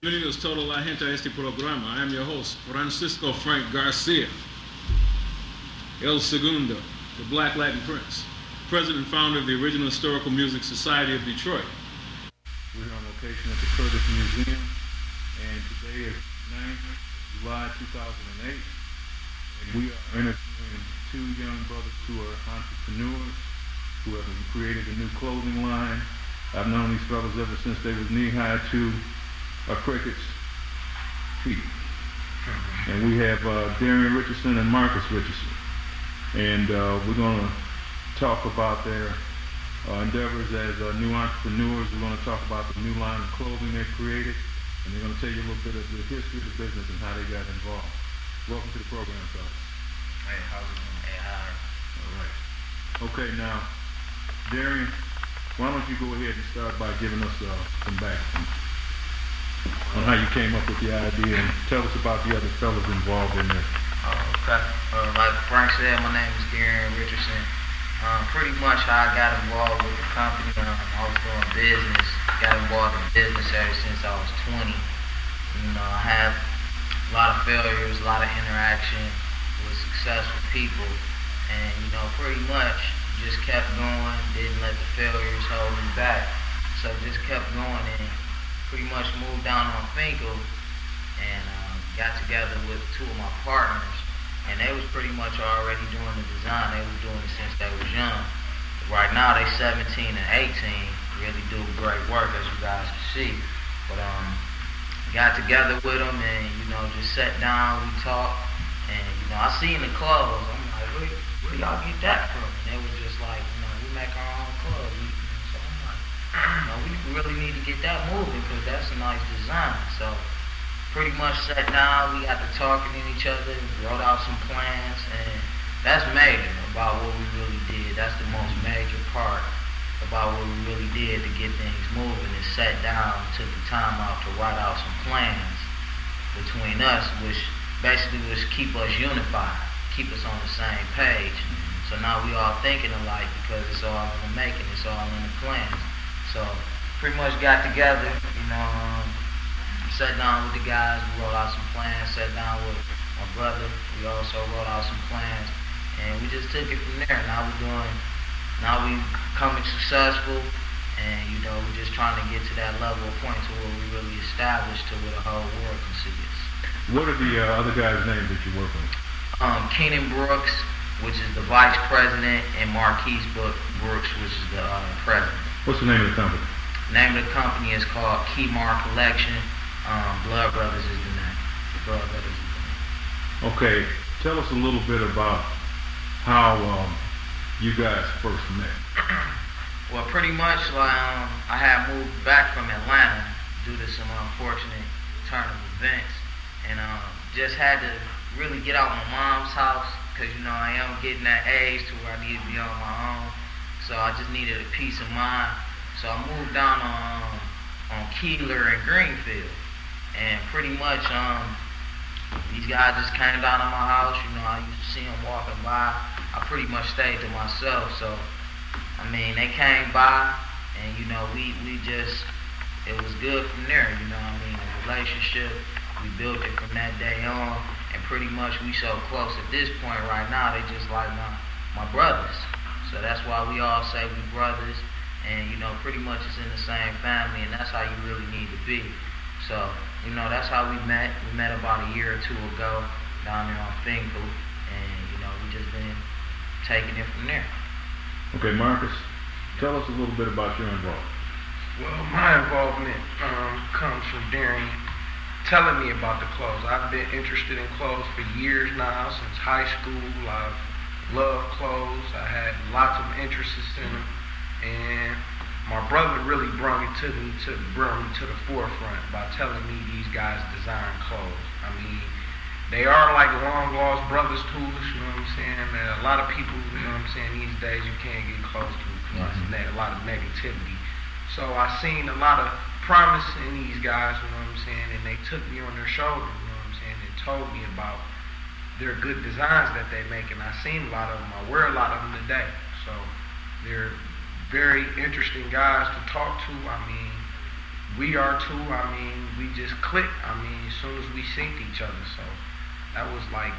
Bienvenidos toda la gente a este programa. I am your host, Francisco Frank Garcia, El Segundo, the Black Latin Prince, president and founder of the original Historical Music Society of Detroit. We're on location at the Curtis Museum, and today is 9th July 2008, and we are interviewing two young brothers who are entrepreneurs, who have created a new clothing line. I've known these brothers ever since they was knee-high to cricket's feet. And we have Darian Richardson and Marcus Richardson. And we're going to talk about their endeavors as new entrepreneurs. We're going to talk about the new line of clothing they've created. And they're going to tell you a little bit of the history of the business and how they got involved. Welcome to the program, fellas. Hey, how's it going? Hey, hi. All right. Okay, now, Darian, why don't you go ahead and start by giving us some background on how you came up with the idea, and tell us about the other fellas involved in this. Okay. Like Frank said, my name is Darian Richardson. Pretty much how I got involved with the company, I was doing business, got involved in business ever since I was 20. You know, I had a lot of failures, a lot of interaction with successful people, and, you know, pretty much just kept going, didn't let the failures hold me back. So just kept going and pretty much moved down on Finkel and got together with two of my partners, and they was pretty much already doing the design. They was doing it since they was young. Right now they 17 and 18, really do great work, as you guys can see. But got together with them and, you know, just sat down, we talked, and, you know, I seen the clothes. I'm like, where y'all get that from? And they was just like, you know, we make our own clothes. So I'm like, you know, we really need to get that moving because that's a nice design. So pretty much sat down, we got to talking to each other, wrote out some plans, and that's major about what we really did. That's the most major part about what we really did to get things moving, is sat down, took the time out to write out some plans between us, which basically was keep us unified, keep us on the same page. So now we all thinking alike because it's all in the making, it's all in the plans. So pretty much got together, you know, sat down with the guys, we wrote out some plans, sat down with my brother, we also wrote out some plans, and we just took it from there. Now we becoming successful, and, you know, we're just trying to get to that level of point to where we really established to where the whole world can see us. What are the other guys' names that you work with? Keenan Brooks, which is the vice president, and Marquise Brooks, which is the president. What's the name of the company? The name of the company is called Keymar Collection. Blood Brothers is the name. Blood Brothers is the name. Okay, tell us a little bit about how you guys first met. Well, pretty much, I had moved back from Atlanta due to some unfortunate turn of events, and just had to really get out my mom's house because, you know, I am getting that age to where I need to be on my own. So I just needed a peace of mind. So I moved down on Keeler and Greenfield, and pretty much these guys just came down to my house. You know, I used to see them walking by. I pretty much stayed to myself. So I mean, they came by, and, you know, we just, it was good from there. You know what I mean? A relationship, we built it from that day on, and pretty much we so close at this point right now. They just like my brothers. So that's why we all say we brothers, and, you know, pretty much it's in the same family, and that's how you really need to be. So, you know, that's how we met. We met about a year or two ago down there on Finkel, and, you know, we just been taking it from there. Okay, Marcus, tell us a little bit about your involvement. Well, my involvement comes from Darian telling me about the clothes. I've been interested in clothes for years now, since high school. I've loved clothes. I had lots of interests in them, and my brother really brought me to the forefront by telling me these guys design clothes. I mean, they are like long lost brothers to us, you know what I'm saying? A lot of people, you know what I'm saying, these days you can't get close to because there's a lot of negativity. So I seen a lot of promise in these guys, you know what I'm saying, and they took me on their shoulder, you know what I'm saying, and told me about their good designs that they make, and I seen a lot of them. I wear a lot of them today. So they're very interesting guys to talk to. I mean, we are too. I mean, we just clicked. I mean, as soon as we synced each other. So that was like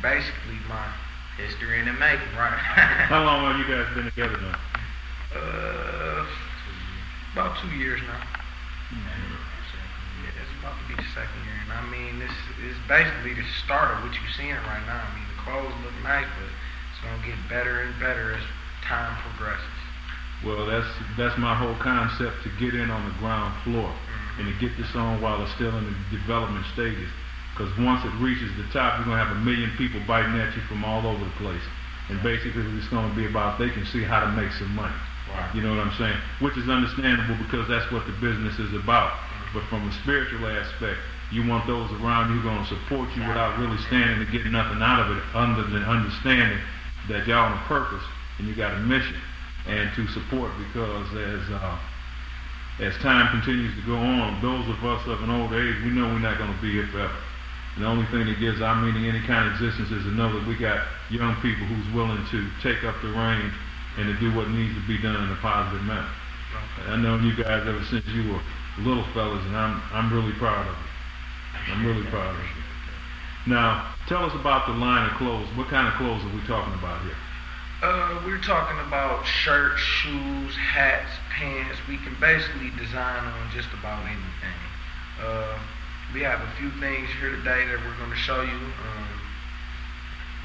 basically my History in the making. right. How long have you guys been together now? About 2 years now. Yeah, it's about to be the second year. And I mean, this is basically the start of what you're seeing right now. I mean, the clothes look nice, but it's going to get better and better as time progresses. Well, that's my whole concept, to get in on the ground floor and to get this on while it's still in the development stages. Because once it reaches the top, you're going to have 1 million people biting at you from all over the place. And basically it's going to be about they can see how to make some money. Right. You know what I'm saying? Which is understandable because that's what the business is about. But from a spiritual aspect, you want those around you who are going to support you without really standing to get nothing out of it other than understanding that y'all on a purpose and you got a mission. And to support, because as time continues to go on, those of us of an older age, we know we're not going to be here forever. And the only thing that gives our meaning any kind of existence is to know that we got young people who's willing to take up the reins and to do what needs to be done in a positive manner. I've known you guys ever since you were little fellas, and I'm really proud of you. I'm really proud of you. Now, tell us about the line of clothes. What kind of clothes are we talking about here? We're talking about shirts, shoes, hats, pants. We can basically design on just about anything. We have a few things here today that we're going to show you.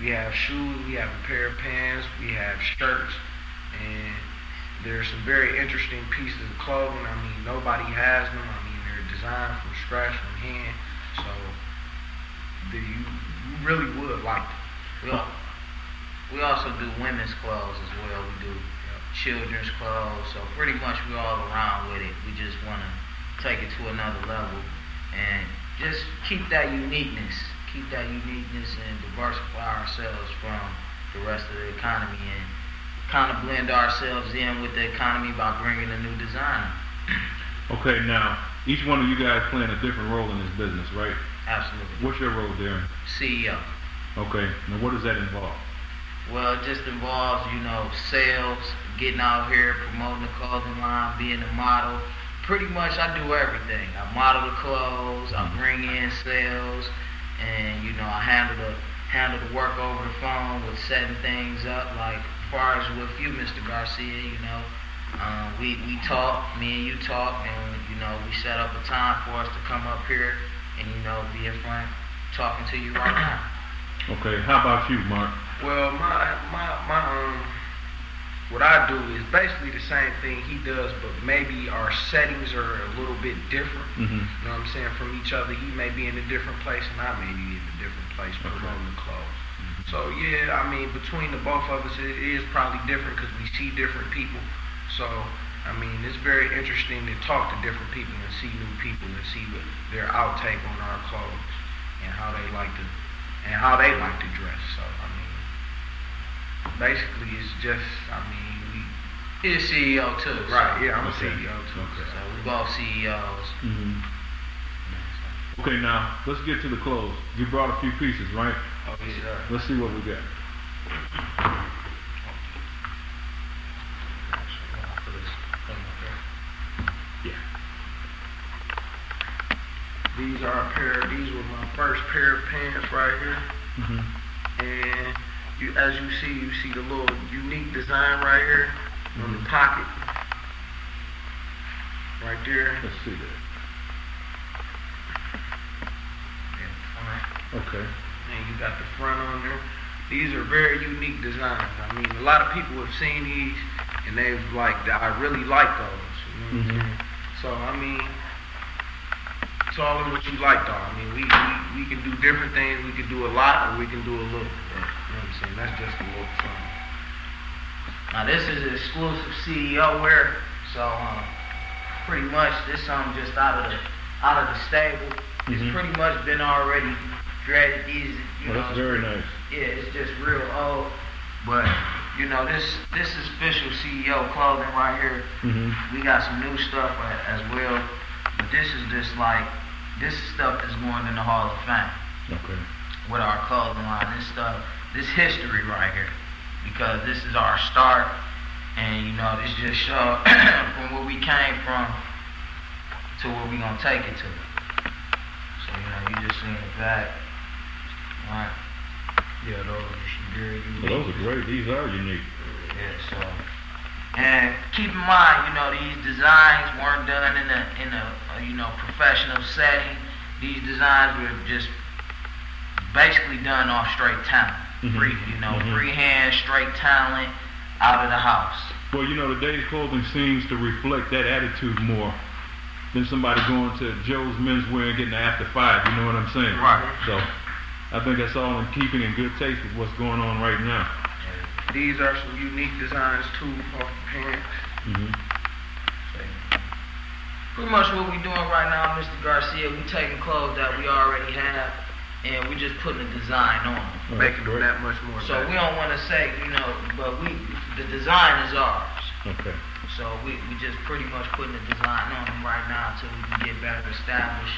We have shoes, we have a pair of pants, we have shirts, and there's some very interesting pieces of clothing. I mean, nobody has them. I mean, they're designed from scratch, from hand, so you really would like them. We also do women's clothes as well. We do children's clothes. So pretty much we're all around with it. We just want to take it to another level and just keep that uniqueness. Keep that uniqueness and diversify ourselves from the rest of the economy and kind of blend ourselves in with the economy by bringing a new designer. Okay, now, each one of you guys playing a different role in this business, right? Absolutely. What's your role, Darren? CEO. Okay, now what does that involve? Well, it just involves, sales, getting out here, promoting the clothing line, being a model. Pretty much I do everything. I model the clothes, I bring in sales, and, I handle the work over the phone with setting things up. Like, as far as with you, Mr. Garcia, we talk, me and you talk, and, we set up a time for us to come up here and, be in front talking to you right now. Okay, how about you, Mark? Well, what I do is basically the same thing he does, but maybe our settings are a little bit different. Mm-hmm. You know what I'm saying? From each other, he may be in a different place, and I may be in a different place promoting the clothes. Mm-hmm. So yeah, I mean, between the both of us, it is probably different because we see different people. So I mean, it's very interesting to talk to different people and see new people and see what their outtake on our clothes and how they like to dress. So I mean, basically, it's just, He's a CEO too. Right, yeah, I'm a Okay. CEO too. Okay. So we both CEOs. Mm-hmm. Okay, now, let's get to the clothes. You brought a few pieces, right? Oh, yes, sir. Let's see what we got. Yeah. These were my first pair of pants right here. Mm-hmm. And as you see the little unique design right here on the pocket. Right there. Let's see that. Okay. And you got the front on there. These are very unique designs. I mean, a lot of people have seen these and they've I really like those. You know what I'm saying? So, I mean, it's all in what you like, though. I mean, we can do different things. We can do a lot, or we can do a little. You know what I'm saying? That's just a little something. Now this is exclusive CEO wear, so pretty much this something just out of the stable. It's pretty much been already dreaded. These, That's very nice. Yeah, it's just real old, but this is official CEO clothing right here. Mm-hmm. We got some new stuff as well, but this is just this stuff is going in the Hall of Fame. Okay. With our clothing line, this history right here, because this is our start, and this just shows from where we came from to where we gonna take it to. So you just seeing the back, right? Yeah, those are very unique. Well, those are great. These are unique. Yeah, so. And keep in mind, these designs weren't done in a professional setting. These designs were just basically done off straight talent. Freehand, straight talent, out of the house. Well, today's clothing seems to reflect that attitude more than somebody going to Joe's Menswear and getting an after 5. You know what I'm saying? Right. So I think that's all in keeping in good taste with what's going on right now. These are some unique designs too off the pants. Pretty much what we're doing right now, Mr. Garcia, we taking clothes that we already have and we just putting a design on them. Making them that much more. So we don't want to say, but the design is ours. Okay. So we just pretty much putting a design on them right now until we can get better established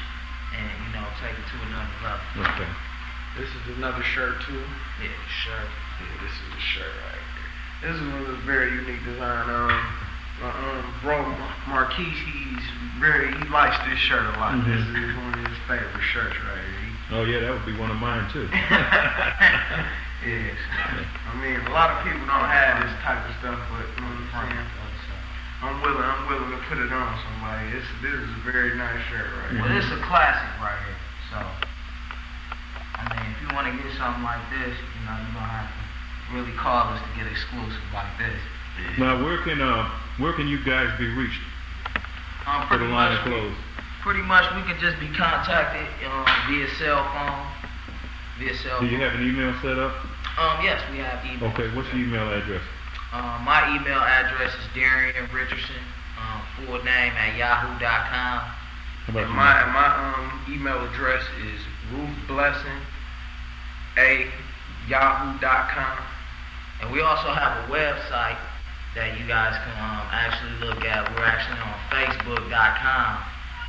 and, take it to another level. Okay. This is another shirt too. Yeah, shirt. Yeah, this is a shirt right here. This is one of the very unique design. Bro Marquis, he likes this shirt a lot. This is one of his favorite shirts right here. Oh yeah, that would be one of mine too. Yes. I mean, a lot of people don't have this type of stuff, but you know what I'm saying? I'm willing to put it on somebody. This is a very nice shirt right here. Well, this is a classic right here. So, I mean, if you want to get something like this, you're gonna have to really call us to get exclusive like this. Now, where can you guys be reached for the line of clothes? Pretty much, we can just be contacted via cell phone. Do you have an email set up? Yes, we have email. Okay, what's your email address? My email address is Darian Richardson, full name at yahoo.com. How about my email address is ruthblessing@yahoo.com. And we also have a website that you guys can actually look at. We're actually on facebook.com.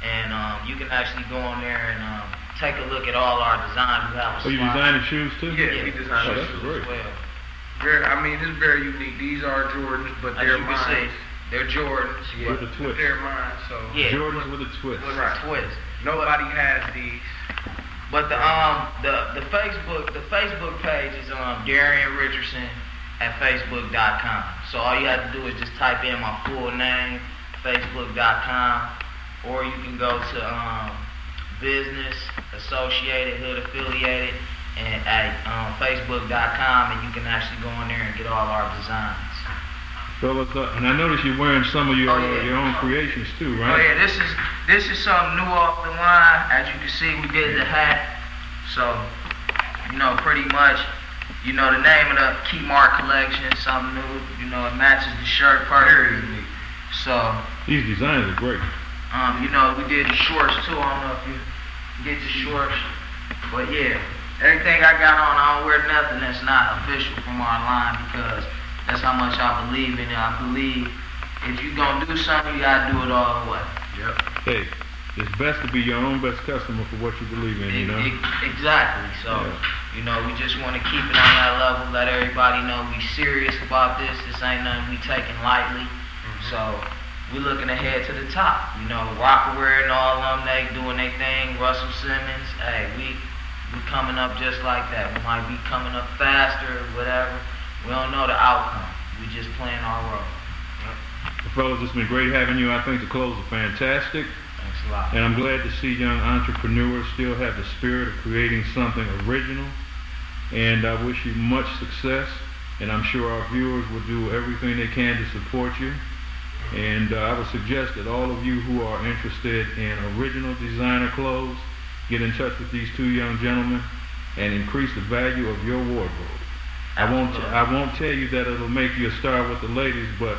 And you can actually go on there and take a look at all our designs. We have a you designing shoes too? Yeah, we design shoes that's great. as well. It's very unique. These are Jordans, but they're mine. They're Jordans. Yeah. With a twist. They're mine, so. Yeah. Jordans with a twist. With a twist. Nobody has these. But the Facebook page is Darian Richardson at facebook.com. So all you have to do is just type in my full name, facebook.com. Or you can go to Business Associated, Hood Affiliated, and at Facebook.com, and you can actually go in there and get all our designs. Fellas, and I noticed you're wearing some of your own creations too, right? Oh yeah, this is something new off the line. As you can see, we did the hat. So, pretty much, the name of the Key Mark collection, something new. It matches the shirt perfectly. So these designs are great. We did the shorts too. I don't know if you get the shorts, but yeah, everything I got on, I don't wear nothing that's not official from our line because that's how much I believe in it. I believe if you're gonna do something, you gotta do it all the way. Yep. Hey, it's best to be your own best customer for what you believe in, Exactly. So, we just want to keep it on that level, let everybody know we serious about this. This ain't nothing we taking lightly. So we're looking ahead to the top. Rockaware and all of them, they doing their thing. Russell Simmons, hey, we coming up just like that. We might be coming up faster or whatever. We don't know the outcome. We just playing our role. Well, fellas, it's been great having you. I think the clothes are fantastic. Thanks a lot. And I'm glad to see young entrepreneurs still have the spirit of creating something original. And I wish you much success. And I'm sure our viewers will do everything they can to support you. And I would suggest that all of you who are interested in original designer clothes get in touch with these two young gentlemen and increase the value of your wardrobe. I won't tell you that it'll make you a star with the ladies, but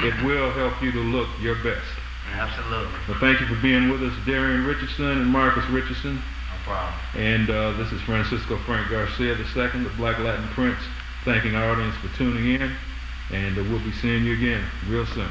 it will help you to look your best. Absolutely. Well, thank you for being with us, Darian Richardson and Marcus Richardson. No problem. And this is Francisco Frank Garcia II, the Black Latin Prince, thanking our audience for tuning in. And we'll be seeing you again real soon.